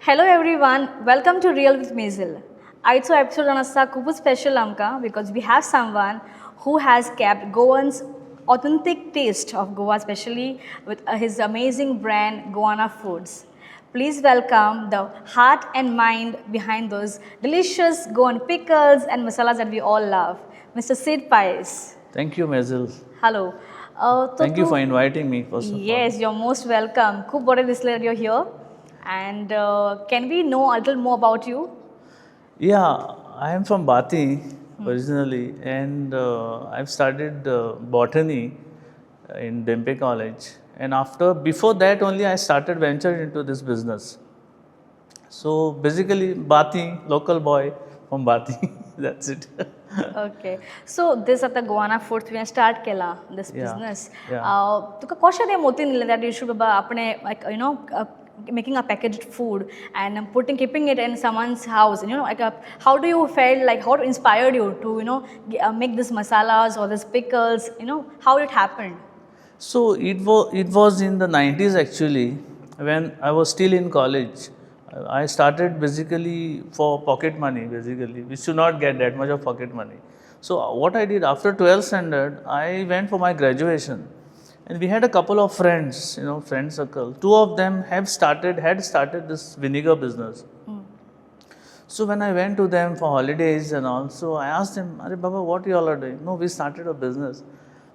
Hello everyone, welcome to Real with Mazel. Aitso episode anasa kupu special amka because we have someone who has kept Goan's authentic taste of Goa, especially with his amazing brand Goana Foods. Please welcome the heart and mind behind those delicious Goan pickles and masalas that we all love, Mr. Cyd Pais. Thank you, Mazel. Hello. Thank you for inviting me, first of all. Yes, you're most welcome. खूप बड़े दिसले that you're here. And can we know a little more about you? Yeah, I am from Bati originally, and I've studied botany in Dempe College. And before that only, I started venturing into this business. So basically, Bati, local boy from Bati. That's it. Okay. So this at the Goana Foods we start kela this Yeah, business. yeah. तुका कशें दे मोती निले that you should बाबा अपने like making a packaged food and keeping it in someone's house. How do you felt like how inspired you to make this masalas or this pickles? How it happened. So it was in the 90s actually, when I was still in college. I started basically for pocket money basically. We should not get that much of pocket money. So what I did after 12th standard, I went for my graduation. And we had a couple of friends, friend circle. Two of them had started this vinegar business. So when I went to them for holidays and also I asked them, "Arey Baba, what you all are doing?" "No, we started a business."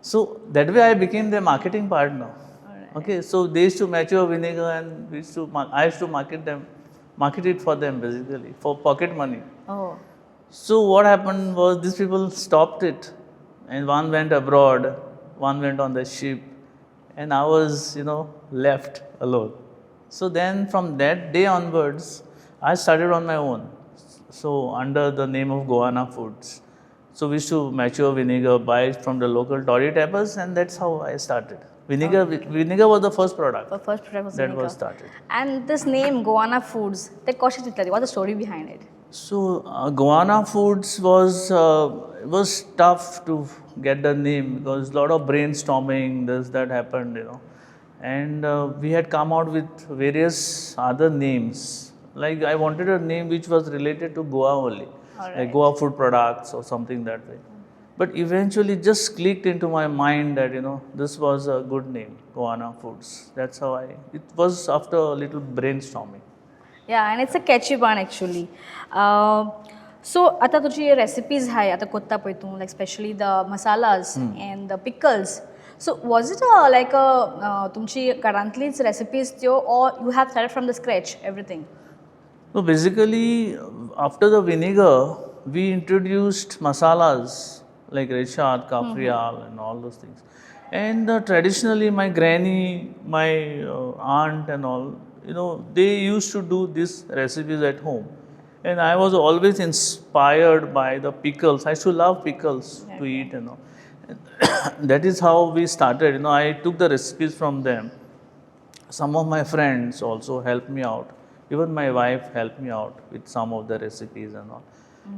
So that way I became their marketing partner. Okay, so they used to mature vinegar and I used to market it for them basically for pocket money. Oh. So what happened was these people stopped it, and one went abroad, one went on the ship, and I was, left alone. So then from that day onwards, I started on my own. So under the name of Goana Foods. So we used to mature vinegar, buy it from the local Tory tappers, and that's how I started. Vinegar was the first product. The first product was that vinegar. was started. And this name Goana Foods, what's the story behind it? So Goana Foods was tough to get the name because a lot of brainstorming, that happened, and we had come out with various other names. Like I wanted a name which was related to Goa only, like Goa food products or something that way. But eventually, just clicked into my mind that this was a good name, Goana Foods. That's how it was after a little brainstorming. Yeah, and it's a catchy one actually. So, आता तुझी recipes आहे आता कोत्ता पळयतू like especially the masalas and the pickles. So, was it like a तुमची घरांतलीच recipes त्यो or you have started from the scratch everything? So basically, after the vinegar, we introduced masalas like rechad, kafrial, and all those things. And traditionally, my granny, my aunt, and all, they used to do these recipes at home. And I was always inspired by the pickles. I used to love pickles to eat, And that is how we started. I took the recipes from them. Some of my friends also helped me out. Even my wife helped me out with some of the recipes and all.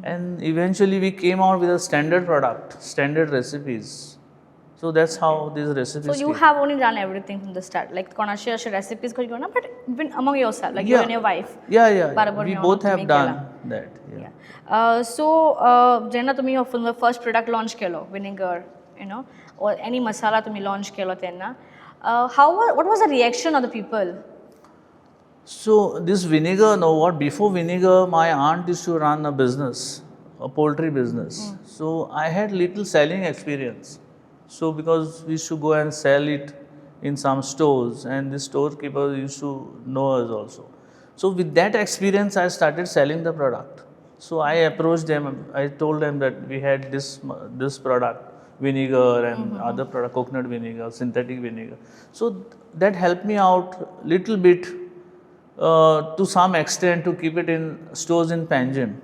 And eventually we came out with a standard product, standard recipes. So that's how these recipes So you have only done everything from the start, like share recipes, but even among yourself, like you and your wife. Yeah. We both have done that. Yeah. So, Jenna, तुम्ही from the first product launch Kelo, vinegar, or any masala तुम्ही launch केलो त्यांना. What was the reaction of the people? So this vinegar, before vinegar, my aunt used to run a business, a poultry business. So I had little selling experience. So because we used to go and sell it in some stores, and the storekeeper used to know us also. So with that experience, I started selling the product. So I approached them. I told them that we had this product, vinegar and other product, coconut vinegar, synthetic vinegar. So that helped me out little bit. To some extent to keep it in stores in Panjim.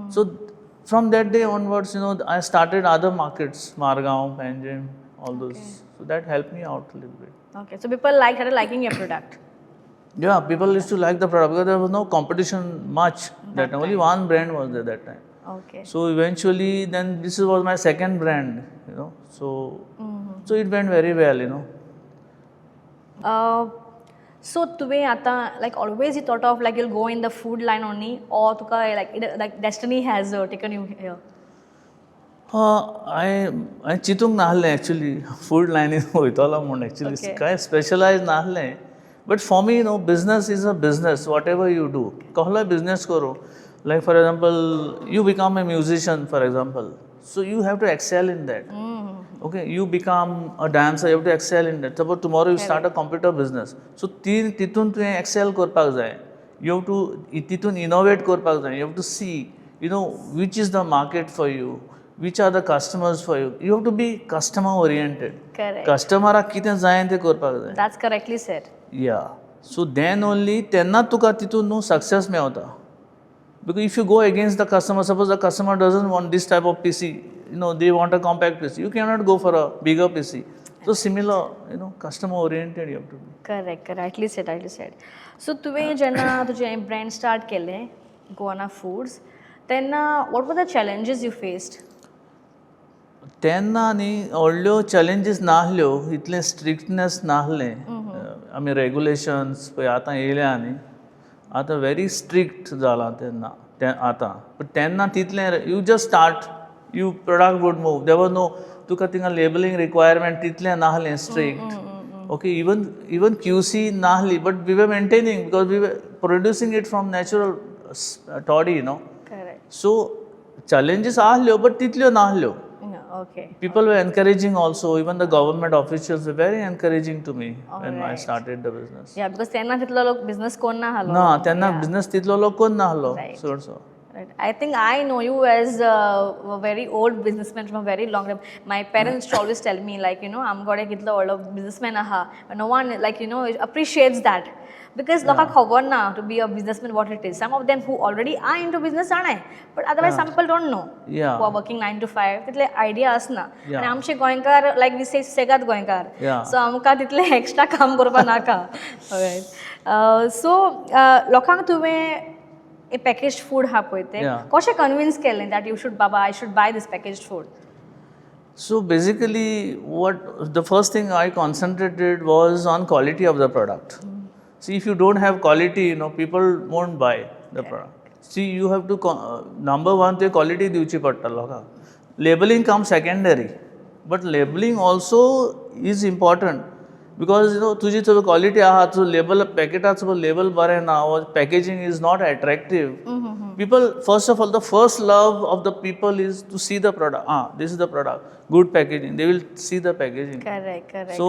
So from that day onwards, I started other markets, Margaon, Panjim, all those. So that helped me out a little bit. Okay, so people started liking your product. Yeah, people used to like the product because there was no competition much. That time. Only one brand was there that time. Okay. So eventually, then this was my second brand, So it went very well, So तुवें आतां like always you thought of like you'll go in the food line only or तुका like destiny has taken you here? हांवें चिंतूंक नासलें actually food लायनीन वयतलो म्हूण actually Okay. कांय स्पेशलायज नासलें but for me business is a business whatever you do कसलोय बिजनस करूं like for example you become a musician for example so you have to excel in that okay, you become a dancer, you have to excel in that. Suppose tomorrow you start a computer business, so titun tu excel korpak jay, you have to titun innovate korpak jay, you have to see, which is the market for you, which are the customers for you. You have to be customer oriented. Correct. Customer kite jaye te korpak jay. That's correctly said. Yeah, so then only tenna tuka titun no success mevta. Because if you go against the customer, suppose the customer doesn't want this type of PC, they want a compact PC, you cannot go for a bigger PC. So similar, customer oriented you have to be. Correct, rightly said. So तुवें जेन्ना तुजें brand start केलें, Goana Foods, तेन्ना what were the challenges you faced? तेन्ना न्ही व्हडल्यो challenges नासल्यो इतलें strictness नासलें आमी रेगुलेशन्स पळय आतां येयल्या न्ही आतां व्हेरी स्ट्रिक्ट जालां तेन्ना आतां बट तेन्ना तितलें you just start you product would move there was no तुका थिंगा लेबलिंग रिक्वायरमेंट तितलें नासलें स्ट्रिक्ट ओके इवन क्यूसी नासली but we were maintaining because we were producing it from natural toddy Correct. So challenges आसल्यो but तितल्यो नासल्यो. Okay. People were encouraging also, even the government officials were very encouraging to me when I started the business. Yeah, because तेन्ना तितलो लोक business कोण ना हालो. ना तेन्ना business तितलो लोक कोण नाहलो. Right. So. Right. I think I know you as a very old businessman from a very long time. My parents used to always tell me like, I'm going to get the old businessman aha. But no one like, appreciates that. Because loka khabar na to be a businessman what it is. Some of them who already are into business are nahi. But otherwise some people don't know. Yeah. Who are working 9 to 5. तितले idea असना. Yeah. And आमचे गोंयकार like we say सेगात गोंयकार. Yeah. So आमकां तितले extra काम करपा नाका. Alright. So लोकांक तुवें a packaged food ha poite koshe convince kelen that you should I should buy this packaged food. So basically what the first thing I concentrated was on quality of the product. See, if you don't have quality, people won't buy the product. See, you have to number one the quality diuchi patta loka. Labeling comes secondary, but labeling also is important. Because तुझी जो quality आहा तो label packetaचो label बरें ना or packaging is not attractive. People first of all the first love of the people is to see the product. This is the product. Good packaging. They will see the packaging. Correct. So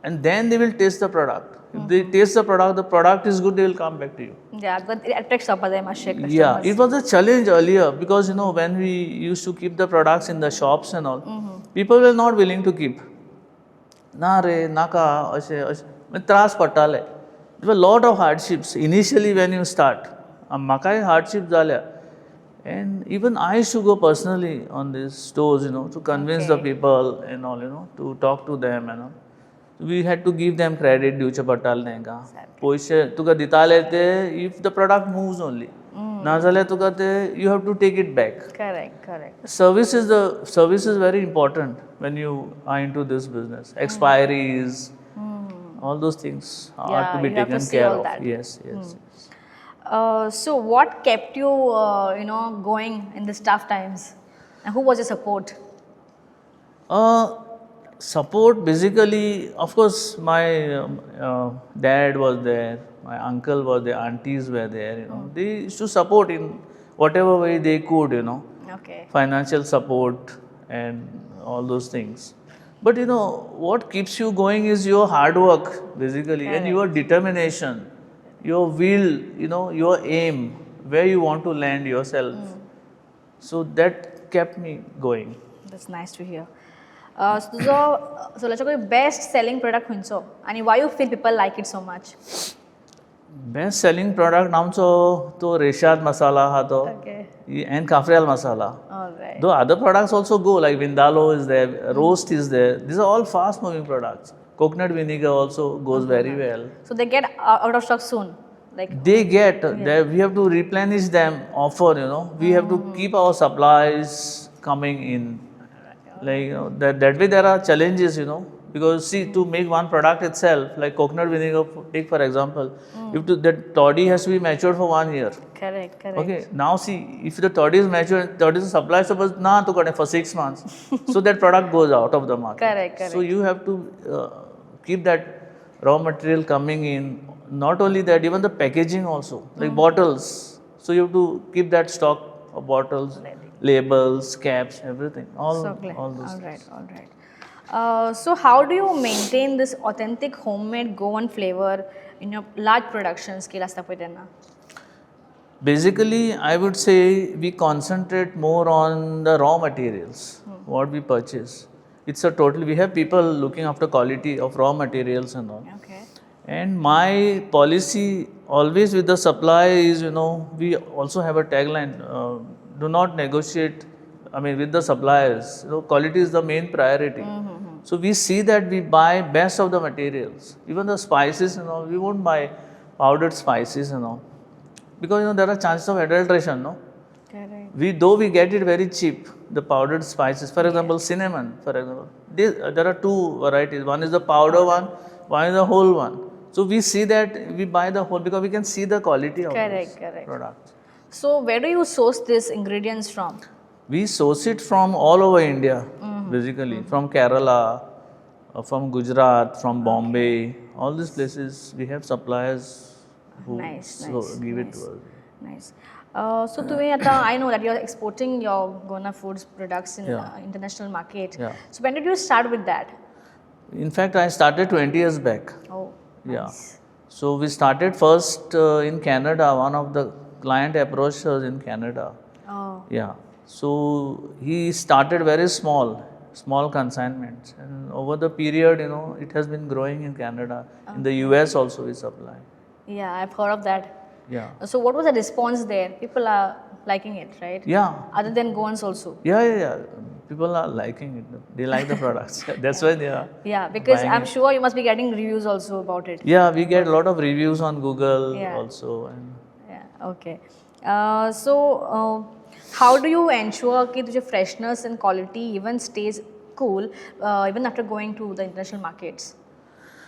and then they will taste the product. If they taste the product is good, they will come back to you. Yeah, but it attracts up them customers. Yeah, it was a challenge earlier because when we used to keep the products in the shops and all, people were not willing to keep. ना रे नाका अशें त्रास पडटाले. There were lot of hardships initially when you start. म्हाकाय hardship जाल्या. And even I used to go personally on these stores, to convince the people and all, to talk to them and all. We had to give them credit दिवचे पडटाले तांकां. पयशे तुका दिताले ते if the product moves only. ना जाल्यार तुका ते you have to take it back. Correct. Service is very important when you are into this business. Expiries, all those things are to be taken care of. That. Yes. So what kept you, going in these tough times? And who was your support? Support basically, of course, my dad was there, my uncle was there, aunties were there. They used to support in whatever way they could. Okay. Financial support and all those things. But what keeps you going is your hard work basically. Correct. And your determination, your will, your aim, where you want to land yourself. So that kept me going. That's nice to hear. So let's talk about best selling product खंयचो and why you feel people like it so much. Best selling product आमचो तो रेशाद मसाला आहा तो and cafreal masala. Alright. Though other products also go like Vindaloo is there, roast is there. These are all fast moving products. Coconut vinegar also goes very well. So they get out of stock soon. Like they get we have to replenish them often. We have to keep our supplies coming in. Like that way there are challenges. Because see, to make one product itself, like coconut vinegar, take for example, if that toddy has to be matured for 1 year. Correct, correct. Okay, now see, if the toddy is matured, toddy is supply suppose na to for 6 months, so that product goes out of the market. Correct, So you have to keep that raw material coming in. Not only that, even the packaging also, like bottles. So you have to keep that stock of bottles, labels, caps, everything. So glad. All those. All right, all right. So how do you maintain this authentic homemade Goan flavor in your large production scale? Basically, I would say we concentrate more on the raw materials, what we purchase. It's a total, we have people looking after quality of raw materials and all. Okay. And my policy always with the supply is, we also have a tagline, do not negotiate, with the suppliers. Quality is the main priority. So we see that we buy best of the materials. Even the spices and all, we won't buy powdered spices and all. Because there are chances of adulteration, no? Correct. Though we get it very cheap, the powdered spices. For example, cinnamon. For example, there are two varieties. One is the powder one is the whole one. So we see that we buy the whole because we can see the quality of those products. So where do you source these ingredients from? We source it from all over India, basically from Kerala, from Gujarat, from Bombay. All these places we have suppliers who give it to us. Nice. So I know that you are exporting your Goana Foods products in international market. Yeah. So when did you start with that? In fact, I started 20 years back. Oh, Yeah. nice. So we started first in Canada. One of the client approached us in Canada. Oh. Yeah. So he started very small consignments, and over the period, it has been growing in Canada. In the US also we supply. Yeah, I've heard of that. Yeah. So what was the response there? People are liking it, right? Yeah. Other than Goans also. Yeah. People are liking it. They like the products. That's why they are. Yeah, because buying I'm it. sure you must be getting reviews also about it. Yeah, we get a lot of reviews on Google Yeah. also. And Yeah, okay. How do you ensure that your freshness and quality even stays cool even after going to the international markets?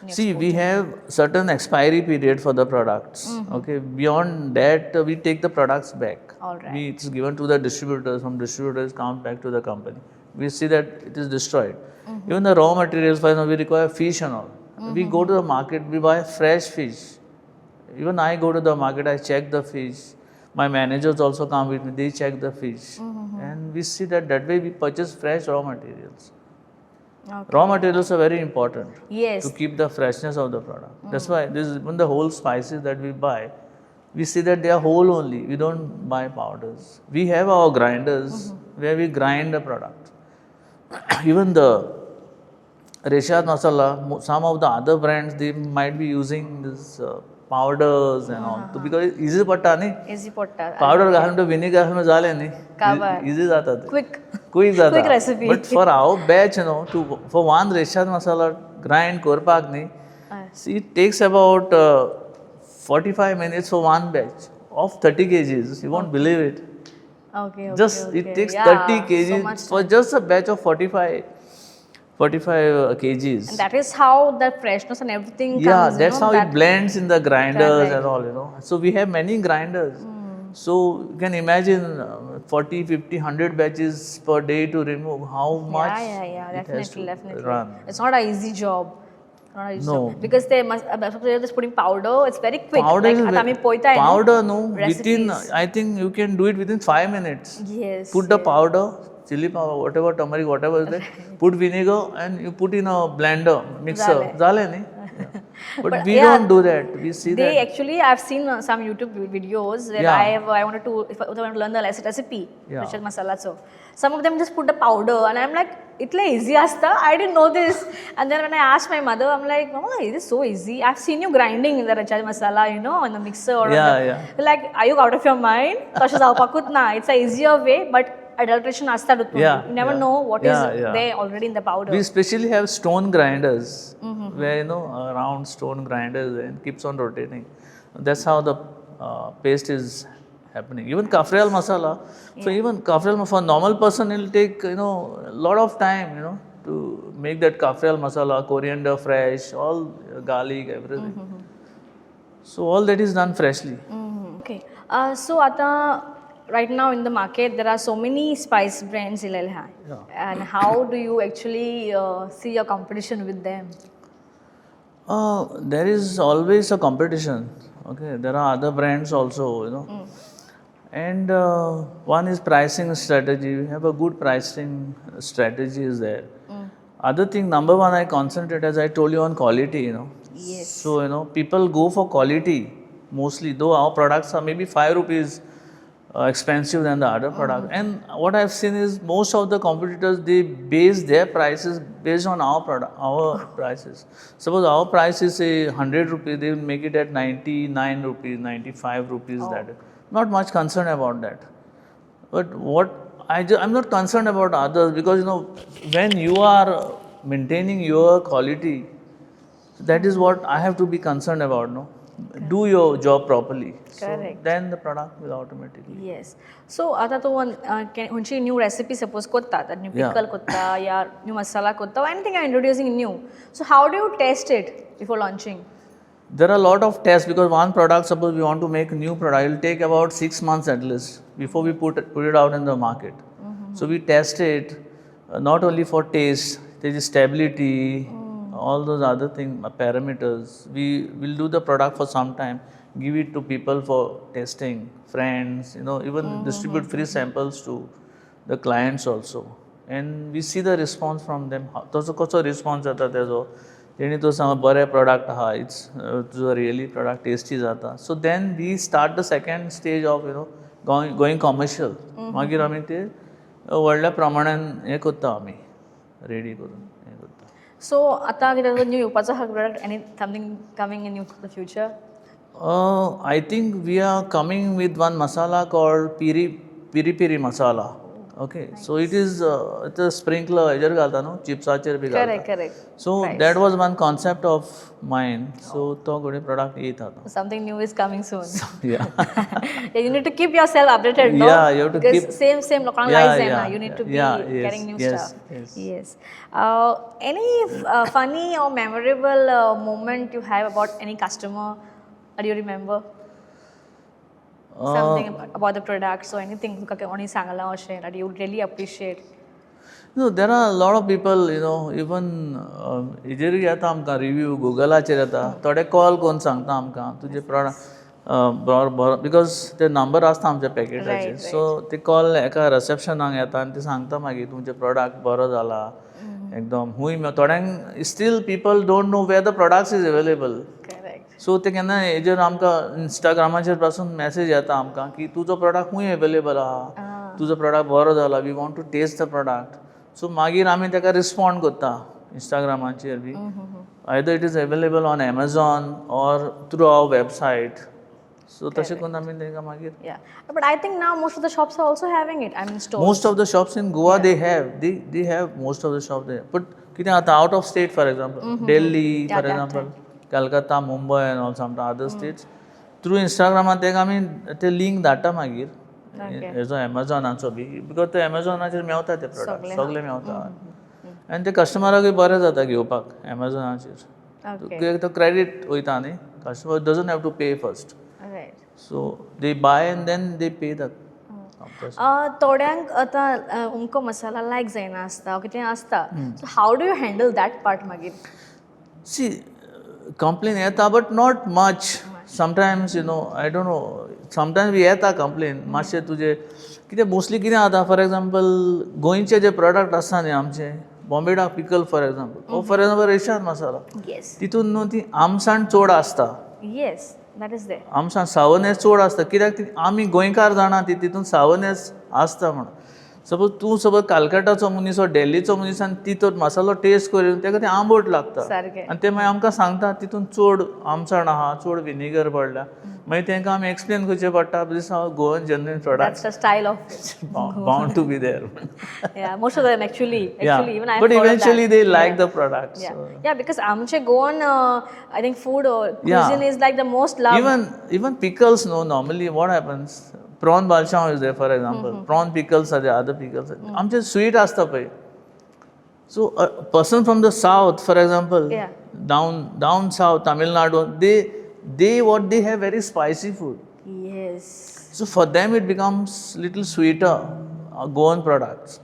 see, we have certain expiry period for the products. Okay, beyond that, we take the products back. All right. It's given to the distributors. From distributors, come back to the company. We see that it is destroyed. Even the raw materials, for example, we require fish and all. We go to the market, we buy fresh fish. Even I go to the market, I check the fish. My managers also come with me, they check the fish. And we see that way we purchase fresh raw materials. Okay. Raw materials are very important Yes. to keep the freshness of the product. That's why even the whole spices that we buy, we see that they are whole only. We don't buy powders. We have our grinders where we grind the product. Even the Reshad masala, some of the other brands, they might be using this powders and all. So because it's easy patta nahi. Easy potta. Powder घालून तो vinegar में झाले नहीं. Cover. Easy जाता था. Quick. Quick जाता. Quick recipe. But for our batch, for one Reshad masala grind korpak nahi. See, it takes about 45 minutes for one batch of 30 kgs. You won't believe it. Okay. It takes Yeah, 30 kgs so for just a batch of 45 kgs. And that is how the freshness and everything comes. Yeah, that's how it blends in the grinders and Correct. all. So we have many grinders. So you can imagine 40, 50, 100 batches per day to remove. How much Yeah, it has to definitely. run. It's not an easy job. Not an easy No. job. Because they must, they're just putting powder, it's very quick. Powder like, is आता आम्ही पोयता आहे ना, powder, no. Within, recipes. I think you can do it within 5 minutes. Yes. Put the powder, chili powder, whatever, turmeric, whatever is there. Put vinegar and you put in a blender, mixer. Zale. Zale, nahi? Yeah. But we yeah, don't do that. We see They that. actually, I've seen some YouTube videos where Yeah. I wanted to, if I want to learn the recipe, Yeah. Reshad masala. So some of them just put the powder, and I'm like, "Itle easy asta? I didn't know this." And then when I asked my mother, I'm like, "Mama, is this so easy? I've seen you grinding the Reshad masala, in the mixer or Yeah. Like, are you out of your mind? It's a easier way, but adulteration asta Yeah, You never yeah. know what is Yeah. there already in the powder. We especially have stone grinders, where round stone grinders and keeps on rotating. That's how the paste is happening. Even kafrial masala. So even kafrial for a normal person, it'll take a lot of time to make that kafrial masala, coriander fresh, all garlic, everything. So all that is done freshly. Okay. So आता right now in the market there are so many spice brands इलेले हैं. Yeah. And how do you actually see your competition with them? There is always a competition. Okay, there are other brands also, you know. And one is pricing strategy. We have a good pricing strategy is there. Other thing, number one, I concentrate, as I told you, on quality, you know. Yes. So, you know, people go for quality mostly, though our products are maybe 5 rupees expensive than the other product. And what I've seen is most of the competitors, they base their prices based on our product, our prices. Suppose our price is say 100 rupees, they will make it at 99 rupees, 95 rupees. That not much concern about that. But what I'm not concerned about others, because you know, when you are maintaining your quality, that is what I have to be concerned about. No, do your job properly. Correct. So then the product will automatically. Yes. So आता तो उनकी new recipe suppose कोत्ता, that new pickle कोत्ता या new masala कोत्ता, or anything you're introducing new. So how do you test it before launching? There are a lot of tests, because one product, suppose we want to make a new product, it will take about 6 months at least before we put it out in the market. So we test it not only for taste, there is stability, all those other things, parameters. We will do the product for some time, give it to people for testing, friends, you know, even distribute free samples to the clients also. And we see the response from them. तसो कसो response जाता तेजो. तेणी तो सांग बरे product आहा, it's really product tasty जाता. So then we start the second stage of, you know, going commercial. मागीर आमी ते व्हडल्या प्रमाणान हे करता आमी रेडी करून हे करता. So आता कितें new येवपाचो हा product, any something coming in the future? I think we are coming with one masala called piri masala. Okay, nice. So it is it's a sprinkler, ejar galta no, chipsacher bhi galta. Correct. So nice. That was one concept of mine. So to good product ye tha. Something new is coming soon. Yeah. You need to keep yourself updated, no? Yeah, you have to because keep same local lies you need to be getting new yes, stuff. Yes. Any funny or memorable moment you have about any customer? Do you remember? Something about the products or anything that you really appreciate? No, there are a lot of people, you know, even इजेरी येता आमकां review गुगलाचेर येता थोडे call करून सांगता आमकां तुजे product because ते नंबर आसता आमच्या पॅकेटाचेर सो ते कॉल एका रिसेप्शनाक येता आनी ते सांगता मागीर तुमचे प्रॉडक्ट बरो जाला एकदम हूंय थोड्यांक still people don't know where the products is available so ते केन्ना हेजेर आमकां इंस्टाग्रामाचेर पासून मॅसेज येता आमकां की तुजो प्रॉडक्ट खूंय अवेलेबल आहा तुजो प्रॉडक्ट बरो जाला we want to test the product so मागीर आमी ताका रिस्पॉन्ड करता इंस्टाग्रामाचेर be either it is available on Amazon or through our website so तशें करून आमी ताका मागीर but I think now most of the shops are also having it I mean stores most of the shops in Goa they have most of the shop they but कितें जाता out of state for example Delhi for example Calcutta Mumbai and all some other states through इंस्टाग्रामार तेका आमी ते link धाडटा मागीर हेजो एमेझॉनाचो B because ते एमेझॉनाचेर मेवता ते प्रॉडक्ट सगळे मेवता आनी ते कस्टमराकूय बरें जाता घेवपाक एमेझॉनाचेर तो क्रेडीट वयता न्ही customer doesn't have to pay first so they buy and then they pay that थोड्यांक आतां उमको मसाला लायक जायना आसता कितें आसता so how do you handle that part मागीर सी complain येता but not much sometimes you know I don't know sometimes we येता complain मातशें तुजे कितें मोस्टली कितें जाता फॉर एग्जांपल गोंयचे जे प्रोडक्ट आसता न्ही आमचे बॉम्बेडा पिकल फॉर एग्जांपल रेशाद मसाला तितून न्हू ती आमसाण चड आसता आमसाण सावनेस चड आसता कित्याक ती आमी गोंयकार जाणा ती तितून सावनेस आसता म्हणून सपोज तूं कालकटाचो मनीस वा डेल्लीचो मनीस आनी ती तो मसालो टेस्ट करून ताका ते आंबट लागता आनी ते मागीर आमकां सांगता तितून चड आमसाण आहा चड विनेगर पडला मागीर तांकां आमी एक्सप्लेन करचें पडटा दिस हांव Goan genuine product style of bound to be there most of them actually even I but eventually they like the product या बिकॉज आमचे Goan I think food cuisine is like the most loved even pickles no normally what happens prawn balsam is there for example prawn pickles are there other pickles आमचे sweet आसता पळय So a person from the south, for example, Yeah. down south, Tamil Nadu, they have very spicy food. Yes. So for them it becomes little sweeter, Goan products.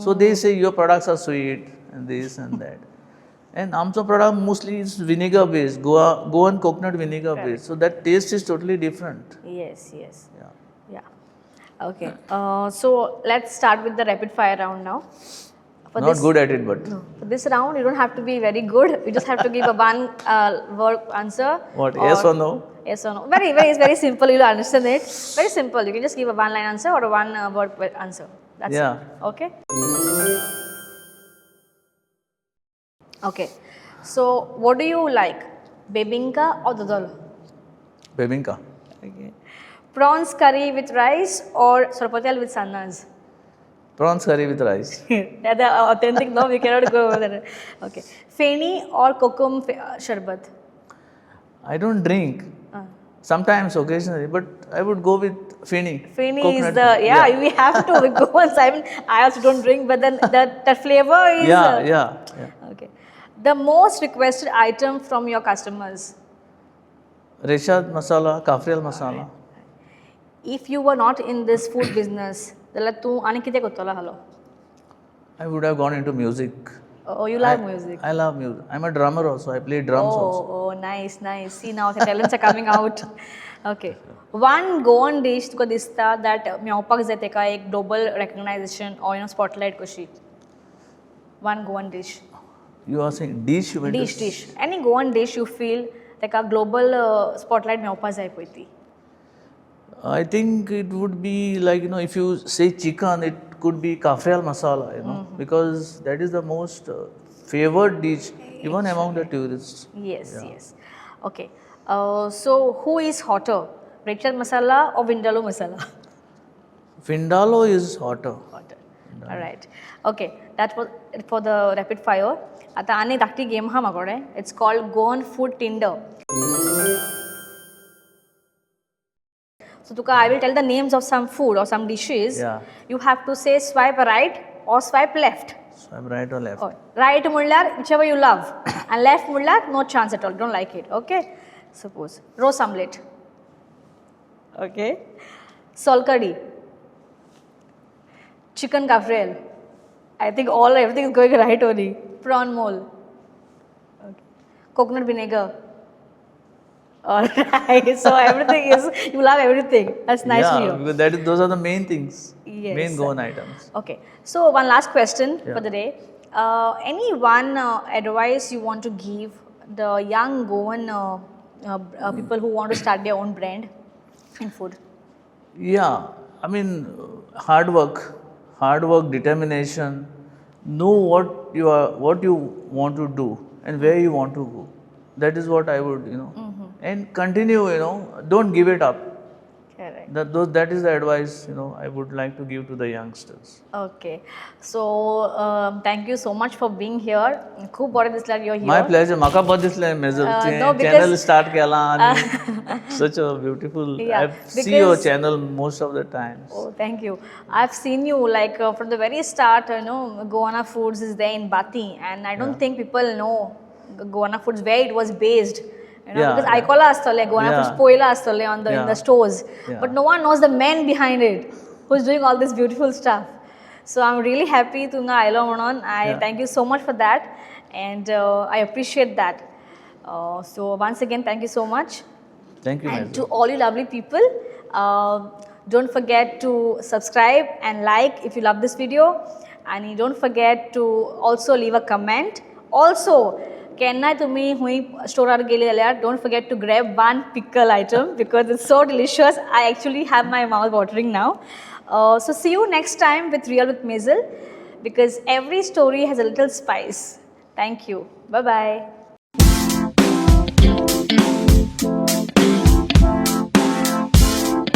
So they say your products are sweet and this and that. And Amso product mostly is vinegar based, Goan coconut vinegar based. So that taste is totally different. Yes, yes. Yeah. Yeah. Okay. So let's start with the rapid fire round now. For Not good at it, but For this round, you don't have to be very good. You just have to give a one word answer. what? Yes or no? Yes or no. It's very simple. You'll understand it. Very simple. You can just give a one line answer or a one word answer. That's Yeah. it. Okay. Okay. So, what do you like? Bebinka or dodol? Bebinka. Okay. Prawns curry with rice or sorpotel with sannas? Prawns curry with rice. That's the authentic. No, we cannot go over there. Okay. Feni or kokum sharbat? I don't drink. Sometimes, occasionally, but I would go with Feni. Feni is Coconut the Feni. we have to go once. I also don't drink, but then that flavor is Yeah. okay. The most requested item from your customers. Reshad masala, kafrial masala. If you were not in this food business, then tu anikite gottala hello. I would have gone into music. Oh, you love music. I love music. I'm a drummer also. I play drums also. Oh, nice. See now the talents are coming out. Okay. One Goan dish to dista that myaopak zete ka ek global recognition or spotlight kushi. One Goan dish. You are saying dish? You mean to- Dish. Any Goan dish you feel like a global spotlight myaopak zai koiti. I think it would be like, if you say chicken, it could be kafrial masala, because that is the most favored dish even among the tourists. Yes. Okay. So who is hotter? Richard masala or Vindaloo masala? Vindaloo is hotter. Hotter. All right. Okay. That was it for the rapid fire. Ata ane takti game ha magore. It's called Goan Food Tinder. So Tuka, I will tell the names of some food or some dishes. Yeah. You have to say swipe right or swipe left. So I'm right or left? Or right mullar, whichever you love. And left mullar, no chance at all. Don't like it. Okay. Suppose roast omelette. Okay. Sol curry. Chicken kafrel. I think everything is going right only. Prawn mole. Okay. Coconut vinegar. Alright, so everything is, you love everything. That's nice to hear. Because those are the main things, Yes. main Goan items. Okay, so one last question Yeah. for the day. Any one advice you want to give the young Goan people who want to start their own brand in food? Yeah, I mean, hard work, determination, know what you want to do and where you want to go. That is what I would, and continue, don't give it up. Correct. That is the advice, I would like to give to the youngsters. Okay, so thank you so much for being here. खूप बरं दिसलं you're here. My pleasure. Maka बहुत दिसले Mazel. no, Channel because- start केला आणि such a beautiful. Yeah, I see your because- channel most of the times. Oh, thank you. I've seen you like from the very start, Goana Foods is there in Bati, and I don't think people know Goana Foods where it was based. Because Aikola astale, Goana Foods poila astale in the stores. Yeah. But no one knows the man behind it who's doing all this beautiful stuff. So I'm really happy to know Ailo Monon. I thank you so much for that, and I appreciate that. So once again, thank you so much. Thank you, And Mazel. to all you lovely people, don't forget to subscribe and like if you love this video, and you don't forget to also leave a comment. Also, केन्ना तुम्ही हुई स्टोरार गेले जाल्यार don't forget to grab one pickle item because it's so delicious. I actually have my mouth watering now. So see you next time with Real with Mazel, because every story has a little spice. Thank you. Bye bye.